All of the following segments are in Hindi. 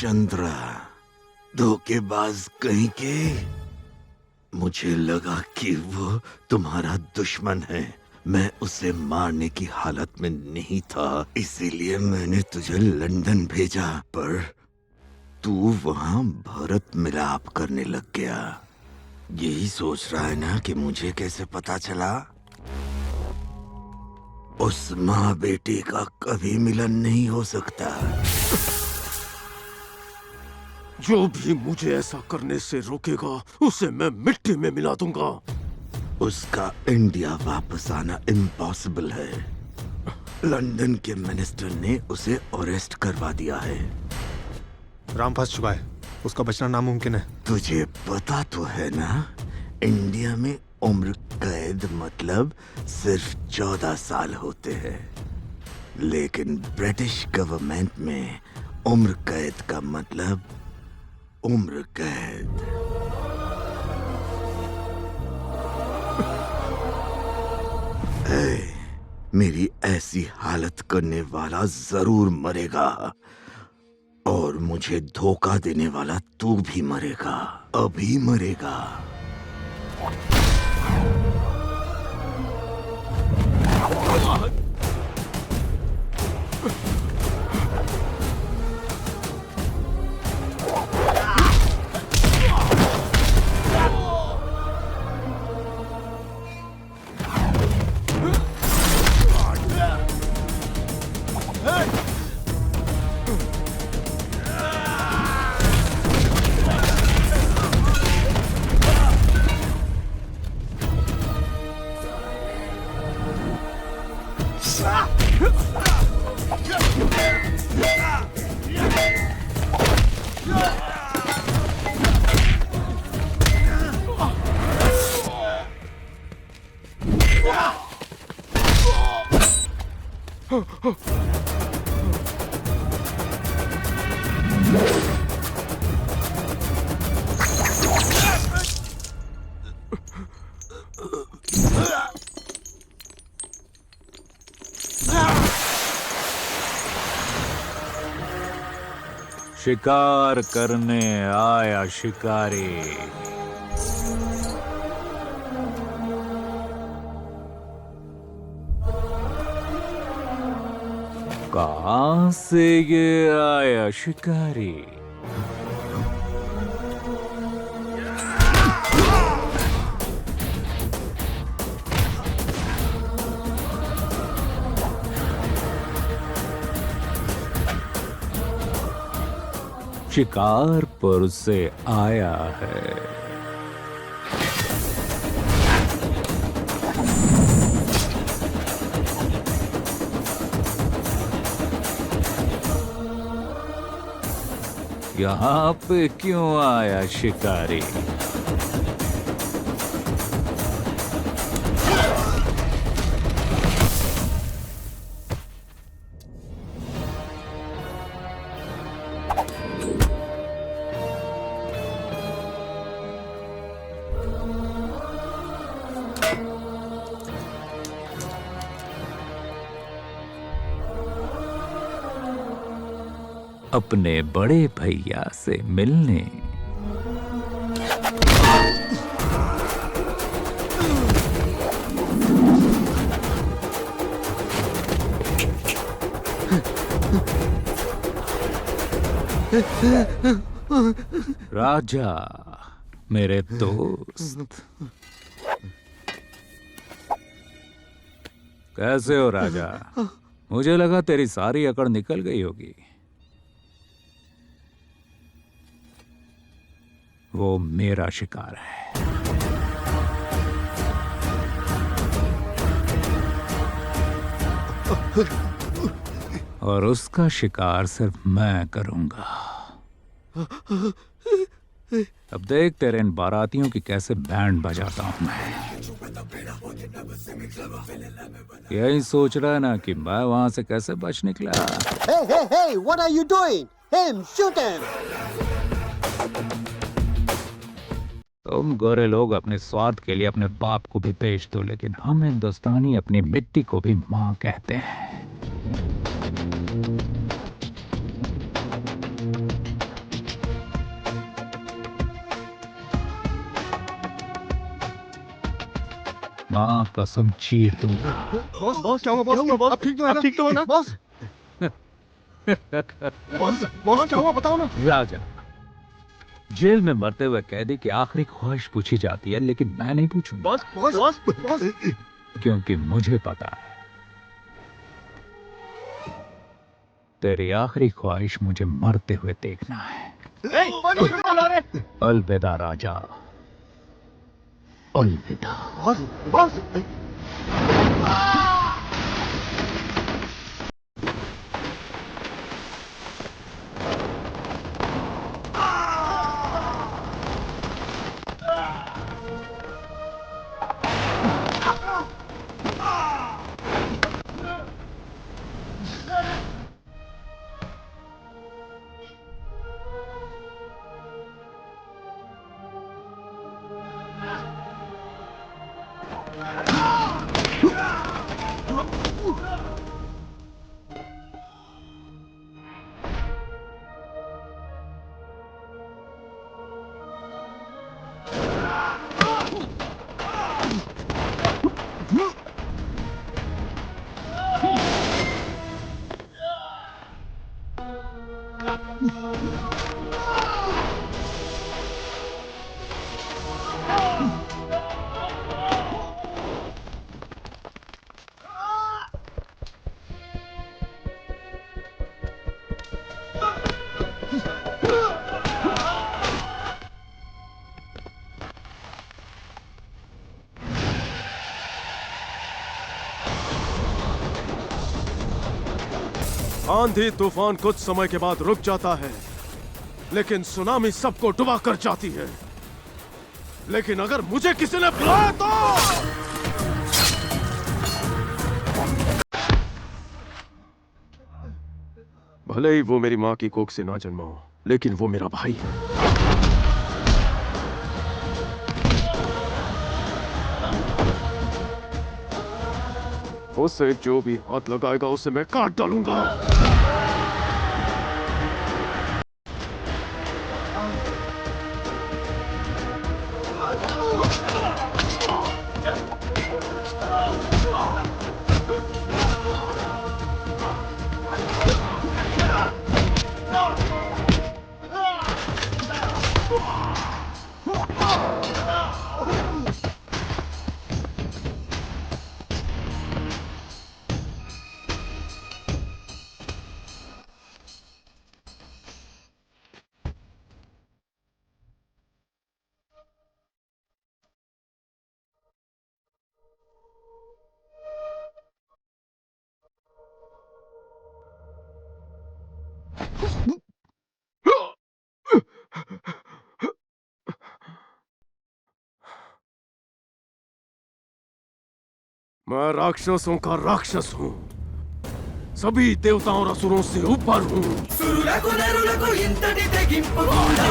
चंद्रा, धोखेबाज कहीं के। मुझे लगा कि वो तुम्हारा दुश्मन है। मैं उसे मारने की हालत में नहीं था, इसीलिए मैंने तुझे लंदन भेजा। पर तू वहां भरत मिलाप करने लग गया। यही सोच रहा है ना कि मुझे कैसे पता चला? उस माँ बेटी का कभी मिलन नहीं हो सकता। जो भी मुझे ऐसा करने से रोकेगा उसे मैं मिट्टी में मिला दूंगा। उसका इंडिया वापस आना इम्पॉसिबल है। लंदन के मिनिस्टर ने उसे अरेस्ट करवा दिया है। राम फंस चुका है, उसका बचना नामुमकिन है। तुझे पता तो है ना, इंडिया में उम्र कैद मतलब सिर्फ 14 साल होते हैं, लेकिन ब्रिटिश गवर्नमेंट में उम्र कैद का मतलब उम्र कैद। मेरी ऐसी हालत करने वाला जरूर मरेगा, और मुझे धोखा देने वाला तू भी मरेगा, अभी मरेगा। शिकार करने आया शिकारी। कहां से ये आया शिकारी? शिकारपुर से आया है। यहाँ पे क्यों आया शिकारी? अपने बड़े भैया से मिलने। राजा, मेरे दोस्त, कैसे हो राजा? मुझे लगा तेरी सारी अकड़ निकल गई होगी। वो मेरा शिकार है। और उसका शिकार सिर्फ मैं करूंगा। अब देख तेरे इन बारातियों की कैसे बैंड बजाता हूं मैं। यही सोच रहा है ना कि मैं वहां से कैसे बच निकला। Hey, hey, hey, what are you doing? Him, shoot him! तुम गोरे लोग अपने स्वार्थ के लिए अपने बाप को भी बेच दो, लेकिन हम हिंदुस्तानी अपनी मिट्टी को भी मां कहते हैं। माँ कसम चीर दूंगा। बॉस बॉस क्या हुआ बॉस बॉस अब ठीक तो है ना बॉस बॉस क्या हुआ बताओ ना। राजा, जेल में मरते हुए कैदी की आखिरी ख्वाहिश पूछी जाती है, लेकिन मैं नहीं पूछूंगा। बॉस बॉस बॉस बॉस क्योंकि मुझे पता है तेरी आखिरी ख्वाहिश मुझे मरते हुए देखना है। अलविदा राजा, अलविदा। बॉस बॉस आंधी तूफान कुछ समय के बाद रुक जाता है, लेकिन सुनामी सबको डुबा कर जाती है। लेकिन अगर मुझे किसी ने बुलाया तो भले ही वो मेरी माँ की कोख से ना जन्मा हो, लेकिन वो मेरा भाई है। उससे जो भी हाथ लगाएगा उसे मैं काट डालूंगा। मैं राक्षसों का राक्षस हूँ, सभी देवताओं और असुरों से ऊपर हूँ। సురులకు నరులకు ఇంతటి తెగింపు కూడా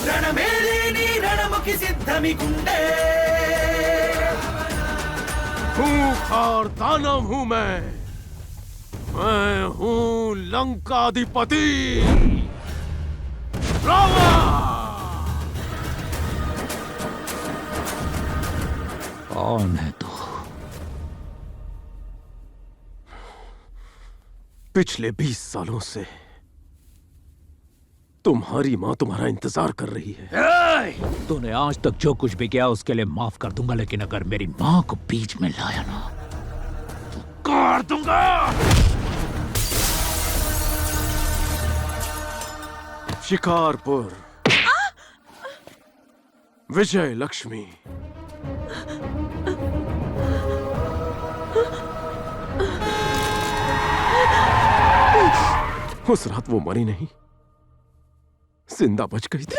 రణమేలేని రణముకి సిద్ధమి గుండె खूंखार दानव हूँ मैं हूँ लंकाधिपति रावण। कौन है तू? पिछले 20 सालों से तुम्हारी माँ तुम्हारा इंतजार कर रही है। तूने आज तक जो कुछ भी किया उसके लिए माफ कर दूंगा, लेकिन अगर मेरी माँ को बीच में लाया ना तो काट दूंगा। शिकारपुर, विजय लक्ष्मी। उस रात वो मरी नहीं, जिंदा बच गई थी।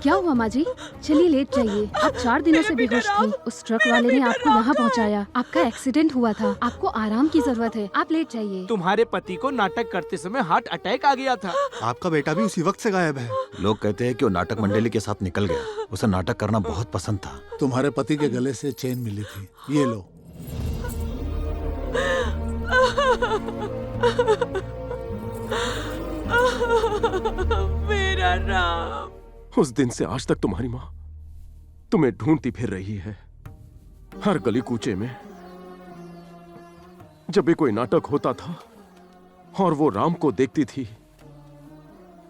क्या हुआ माँ जी? चलिए लेट जाइए। आप 4 दिनों से बेहोश थी। उस ट्रक वाले ने आपको यहाँ पहुँचाया। आपका एक्सीडेंट हुआ था, आपको आराम की जरूरत है। आप लेट जाइए। तुम्हारे पति को नाटक करते समय हार्ट अटैक आ गया था। आपका बेटा भी उसी वक्त से गायब है। लोग कहते हैं कि वो नाटक मंडली के साथ निकल गया। उसे नाटक करना बहुत पसंद था। तुम्हारे पति के गले से चेन मिली थी, ये लो। मेरा राम। उस दिन से आज तक तुम्हारी माँ तुम्हें ढूंढती फिर रही है हर गली कूचे में। जब भी कोई नाटक होता था और वो राम को देखती थी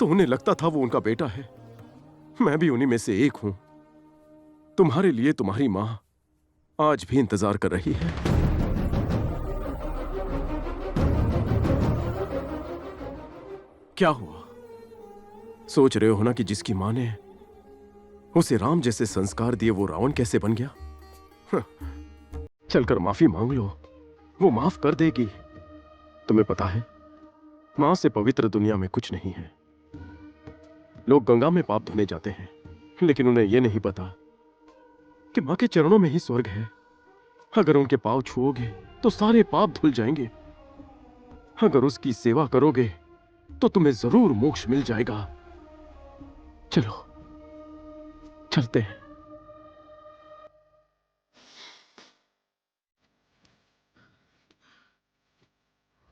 तो उन्हें लगता था वो उनका बेटा है। मैं भी उन्हीं में से एक हूं। तुम्हारे लिए तुम्हारी मां आज भी इंतजार कर रही है। क्या हुआ? सोच रहे हो ना कि जिसकी मां ने उसे राम जैसे संस्कार दिए वो रावण कैसे बन गया? चलकर माफी मांग लो, वो माफ कर देगी। तुम्हें पता है, मां से पवित्र दुनिया में कुछ नहीं है। लोग गंगा में पाप धोने जाते हैं, लेकिन उन्हें यह नहीं पता कि मां के चरणों में ही स्वर्ग है। अगर उनके पांव छुओगे तो सारे पाप धुल जाएंगे। अगर उसकी सेवा करोगे तो तुम्हें जरूर मोक्ष मिल जाएगा। चलो चलते हैं।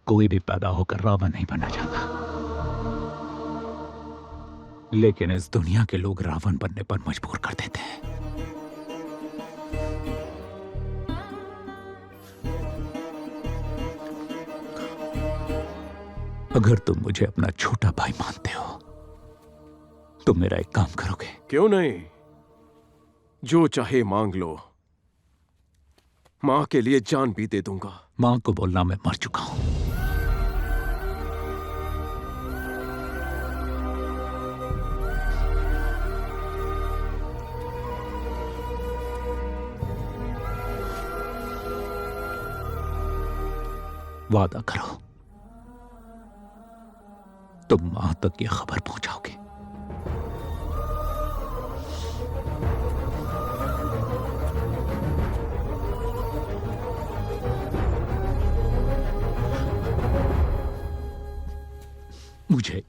कोई भी पैदा होकर रावण नहीं बनना चाहता, लेकिन इस दुनिया के लोग रावण बनने पर मजबूर कर देते हैं। अगर तुम मुझे अपना छोटा भाई मानते हो तो मेरा एक काम करोगे? क्यों नहीं, जो चाहे मांग लो। मां के लिए जान भी दे दूंगा। मां को बोलना मैं मर चुका हूं। वादा करो तुम मां तक ये खबर पहुंचाओगे। मुझे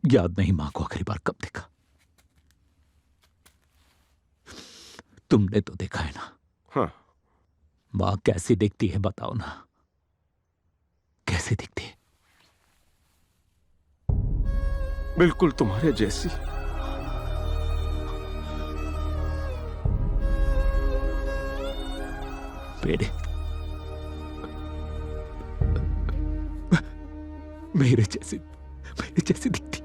याद नहीं मां को आखिरी बार कब देखा। तुमने तो देखा है ना। हाँ, मां कैसी दिखती है बताओ ना, कैसी दिखती है? बिल्कुल तुम्हारे जैसी। बेटे, मेरे जैसी दिखती